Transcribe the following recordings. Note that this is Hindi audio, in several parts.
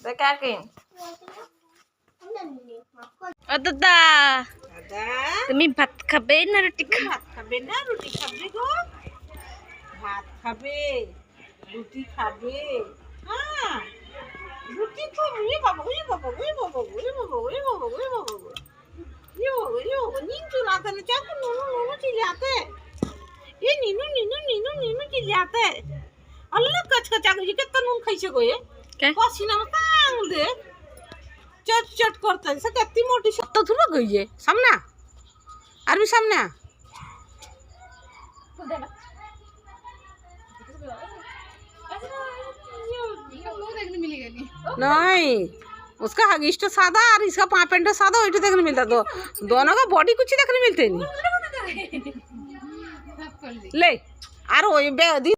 দেখেন ও দাদা তুমি ভাত খাবে না রুটি খাবে না রুটি খাবে গো ভাত খাবে রুটি খাবে হ্যাঁ রুটি খাবে বাবা ওই বাবা ওই বাবা ওই বাবা ওই বাবা ওই বাবা ये नींदू लाते ना क्या नूनू नूनू चीज़ आते ये नीनू नीनू नीनू नीनू चीज़ आते अल्लाह कच कचा ये कितना नून खाई से कोई क्या पसीना में कांग दे चट चट करता है सब कितनी मोटी तो थोड़ा गई है सामना अरबी सामना नहीं उसका हगिश तो सादा और इसका पापेंट सादा वही देखने मिलता तो दोनों का बॉडी कुछ ही देखने मिलते नहीं ले और वो बेदी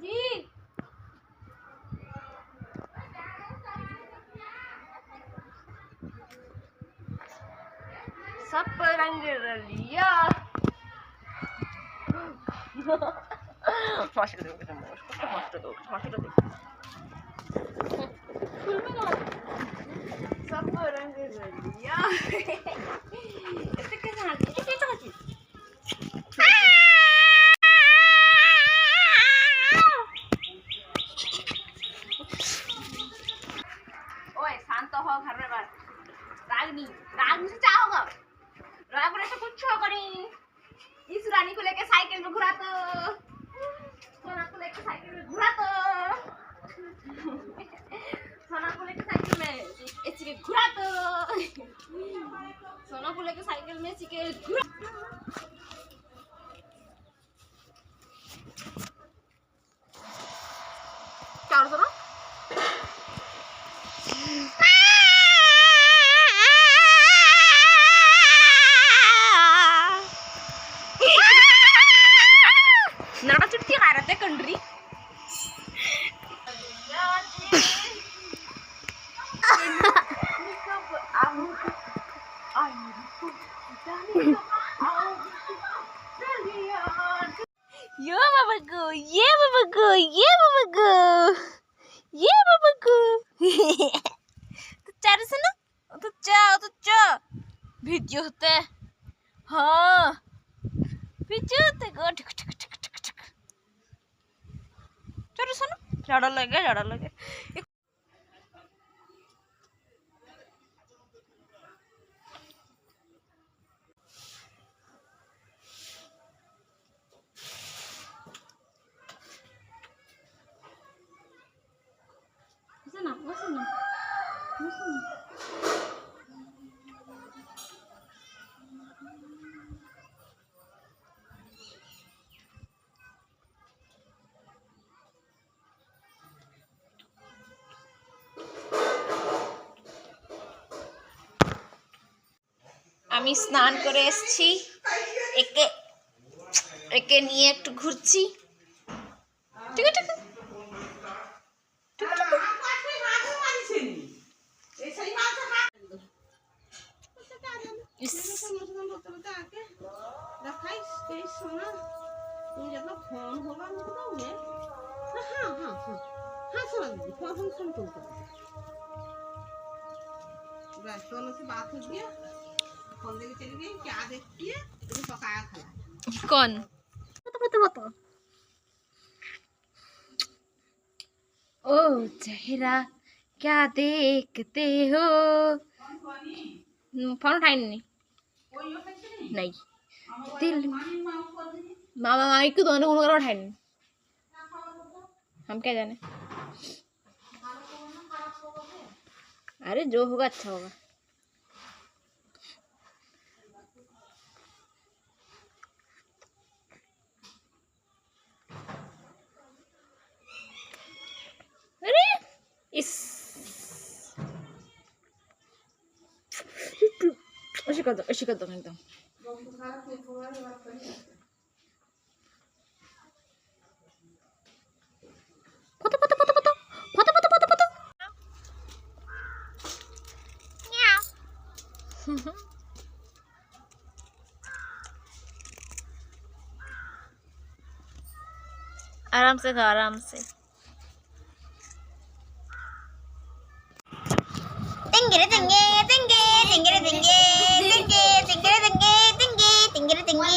जी सब रंग लिया मास्टर दो सब रंग लिया ऐसे कैसे हाथ ओए शांत हो घर में बात रागनी से क्या होगा राग से कुछ करी इस रानी को लेके साइकिल में घुरा तो सोना को लेके साइकिल में घुरा तो सोना को लेके साइकिल में ऐसे के घुरा तो सोना को लेके साइकिल में ऐसे के घुरा क्या हो रहा नड़ा चुटकी खा रहे थे कंट्री ये बाबा को ये बाबा को ये बाबा को ये बाबा को तो चार से ना तो चा भिजो होते हाँ भिजो होते गो ठक ठक ठक ठक ठक चलो सुनो झाड़ा लगे Listen. আমি স্নান করে এসেছি একে একে নিয়ে একটু ঘুরছি ঠিক আছে कौन ओ चेहरा क्या देखते हो फोन उठाई नहीं दिल मामा मामी को दोनों उन्होंने उठाई नहीं हम क्या जाने अरे जो होगा अच्छा होगा अरे इस ऐसे कर दो एकदम आराम से खाओ, आराम से। तिंगरे तिंगे तिंगे तिंगरे तिंगे तिंगे तिंगरे तिंगे तिंगे तिंगरे तिंगे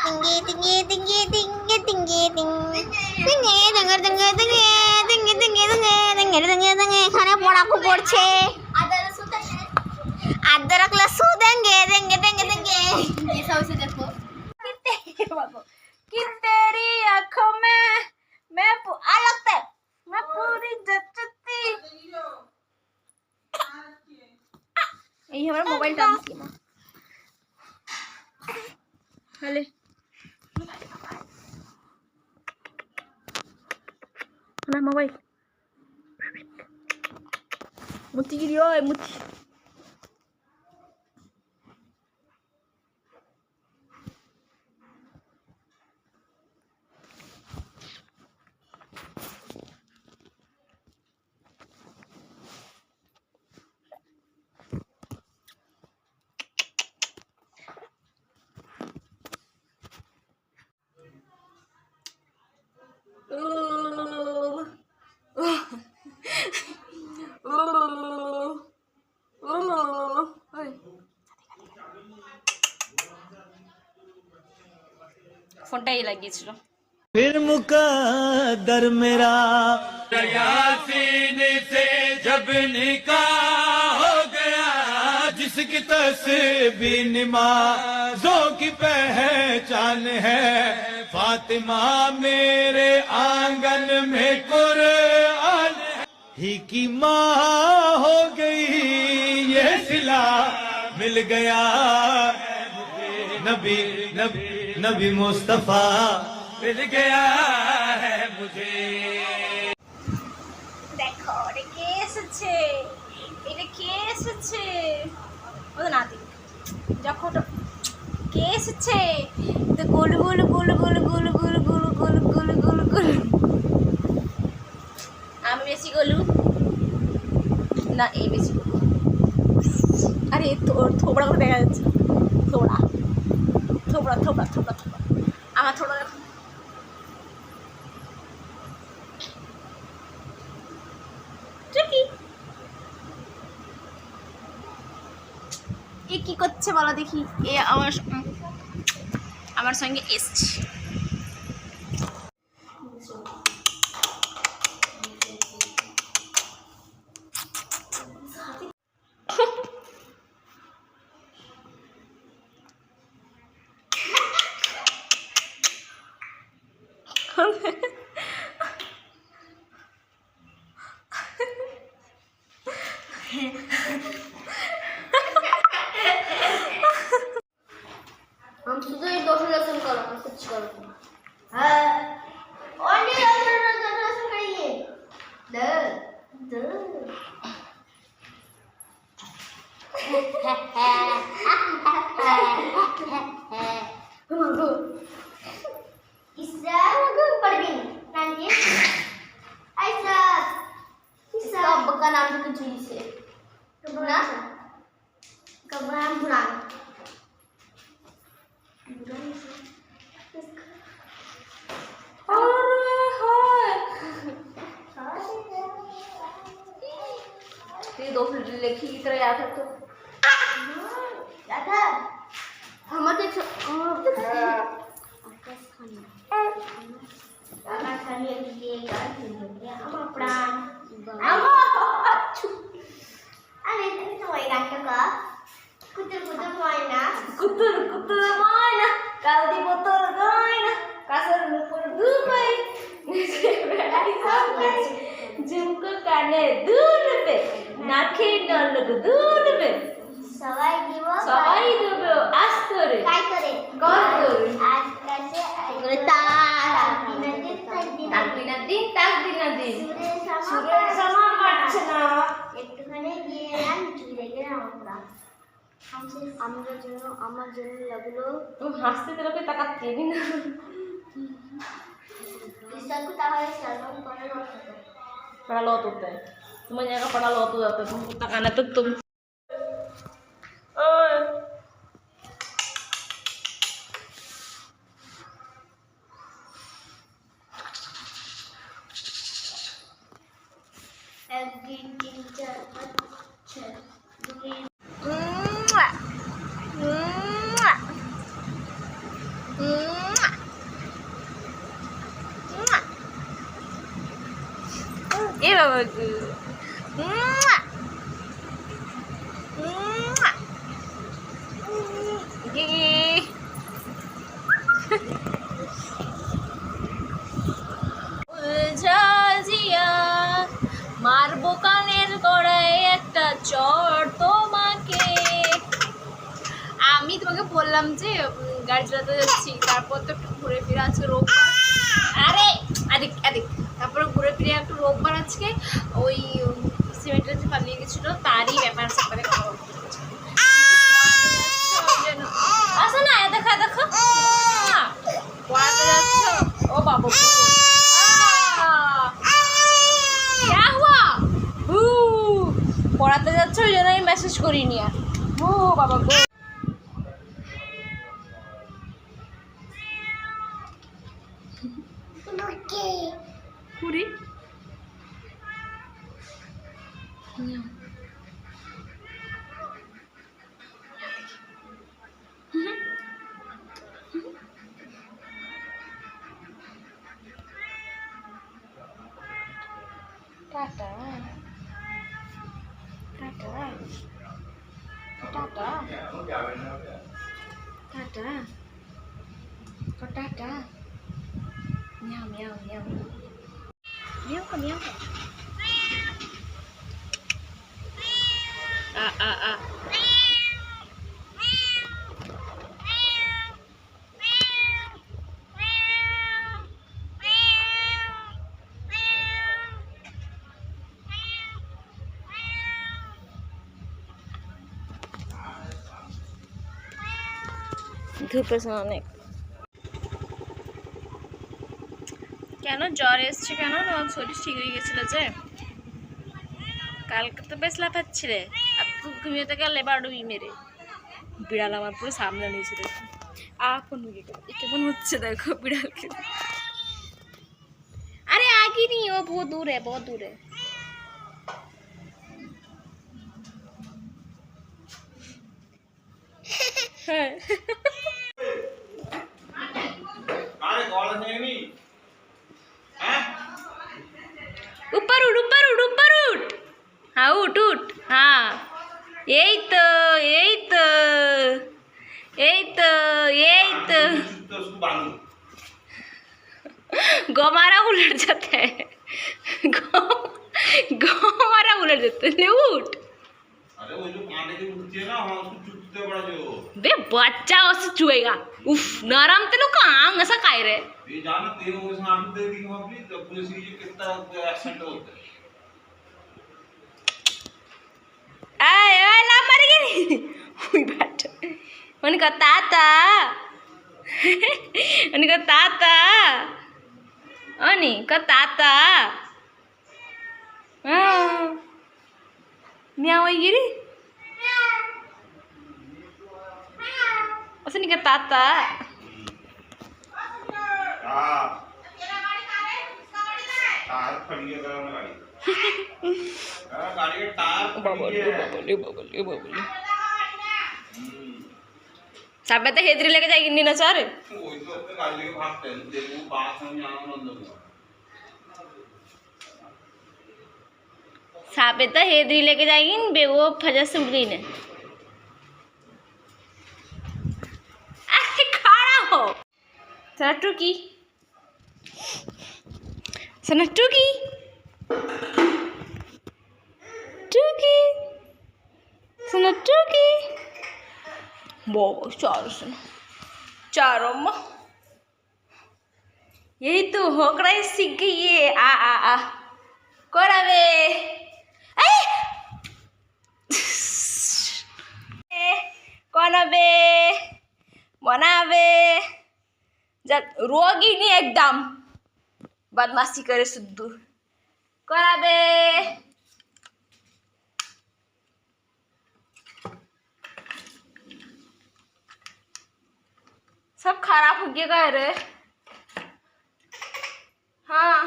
तिंगे तिंगे तिंगे तिंगे तिंगे तिंगे तिंगे तिंगे तिंगे तिंगे तिंगे तिंगे तिंगे तिंगे तिंगे तिंगे खाने पड़ा को पड़ছে अदरक लहसुन देंगे देंगे देंगे देंगे ये सब से देखो कि तेरी आंखों में मैं आ लगता है मैं पूरी जचती ये हमारा मोबाइल डांस किया हेले हमारा मोबाइल मुट्ठी गिरी ओए मुट्ठी फोनটা এই লাগিয়েছিল फिर मुकद्दर मेरा यासीन से जब निकाह हो गया जिसकी तस्बीह नमाज़ों की पहचान है फातिमा मेरे आंगन में कुरान ही की माँ हो गई ये सिला मिल गया नबी नबी नबी मुस्तफा मिल गया है मुझे দেখো এটা কে এসেছে এটা কে এসেছে ও নাতি দেখো তো কে এসেছে তো গোল গোল গোল গোল গোল গোল গোল গোল গোল গোল গোল আমি বেশি গোলু না এই বেশি গোলু আরে তোর থোবড়া করে দেখা যাচ্ছে থোবড়া থোবড়া থোবড়া থোবড়া থোবড়া আমার থোবড়া দেখো এ কি করছে বলো দেখি এ আমার সঙ্গে এসছে हम सुबह ही 200 करो हम कुछ करो हाँ ओनली 200 करिए द मगो इसरा मगो परवीन नानी ऐसा इसका अब्बा का नाम तो कुछ से कबरा कबरा बुरा दो लिखी की तरह याद है तो याद है हमारे आकाश खानी ये हम प्राण अरे तो वही गांठ का कुतर कुतर मायना कुतर कुतर मायना काली बोतल गायना कासर ऊपर घुमाई बेड़ाई सामने झुमको काने दूर पे नाके नलक दूर पे सवाई दिवो आस्तरे काय करे कर करे आज कैसे करे ताक दिन सूर्य समा पाच्छना একটুখানি দিয়ে আমি চুলে গেলে আমরা আমার জন্য লাগলো তুমি হাসতে তোকে তাকাচ্ছি না इसको ताहले सलमान पड़ा loto teh semuanya kan pernah loto atau tangannya tutup goo. Mwah. Mwah. Gigi. উলঝাজিয়া মারবো কানের গড়ায় একটা চড় তোমাকে। আমি তোমাকে বললাম যে গাড়ি চালাতে যাচ্ছি, তারপর তো একটু ঘুরে ফিরে আজকে রোববার। আরে এদিক এদিক, তারপরে ঘুরে ফিরে একটু রোববার আজকে ওই সিমেন্টের যে পালিয়ে গেছিলো তারই ব্যাপার স্যাপারে কথা বলতে হচ্ছে। আসো না, দেখো দেখো পড়াতে যাচ্ছ। ও বাবা क्या हुआ? পড়াতে যাচ্ছ ওই জন্য আমি মেসেজ করিনি আর। ও বাবা গো, পুরি টাটা টাটা টাটা টাটা টাটা মিয়াও মিয়াও মিয়াও মিয়াও কা মিয়াও কা আ ধূপের অনেক কেন জ্বর এসছে কেন? তোমার শরীর ঠিক হয়ে গেছিল যে কালকে তো বেশ লাফাচ্ছিলে, আর তুই ঘুমিয়ে গেলে বাড়বি মেরে। বিড়াল আমার পুরো সামনে নিয়েছে দেখো, আপন কেমন হচ্ছে দেখো বিড়ালকে। আরে আগে নি, ও বহুত দূরে বহুত দূরে। হ্যাঁ ऊपर उठ ऊपर उठ ऊपर उठ। हाँ उठ उठ, हाँ यही तो यही तो यही तो यही तो। गमारा उलट जाता है, गमारा उलट जाता है। ले उठ। अरे वो जो कांटे की उठती है ना, हाँ उसको चुपते बड़ा जो बे बच्चा उससे चुएगा। उफ नरम ते लोग आंग ऐसा काय रे। ये जाना तेरे को इसमें आंख दे दी वहाँ पे, तो पुलिस की ये कितना एक्सीडेंट होता है। आय आय ला मर गई। हुई बैठ उनका ताता उनका ताता अनि का ताता म्याऊ गिरी असं नहीं का ताता। हाँ टायर फटी है गाड़ी गाड़ी का टायर फटी है। बाबा साबे तो हेदरी लेके जाएगी नीना सर। वही तो अपने गाड़ी लेके भागते हैं, देखो बात समझ आना अंदर में। साबे तो हेदरी लेके जाएगी बेगो फजा से उठ गई ने। अरे खड़ा हो सनटू की टूकी सनटू की वो चारों अम्मा यही तो होकड़ा सीख गई है। आ करावे बनावे बनावे जब रोगी नहीं एकदम बदमाशी करे सुद्धू करावे। सब खराब हो गया रे। हाँ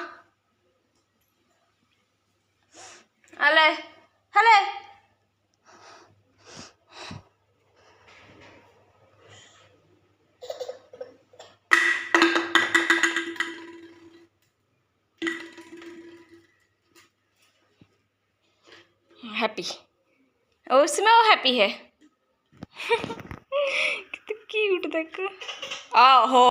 अले हले हैप्पी, और उसमें वो हैप्पी है। कितना क्यूट देखो। आहो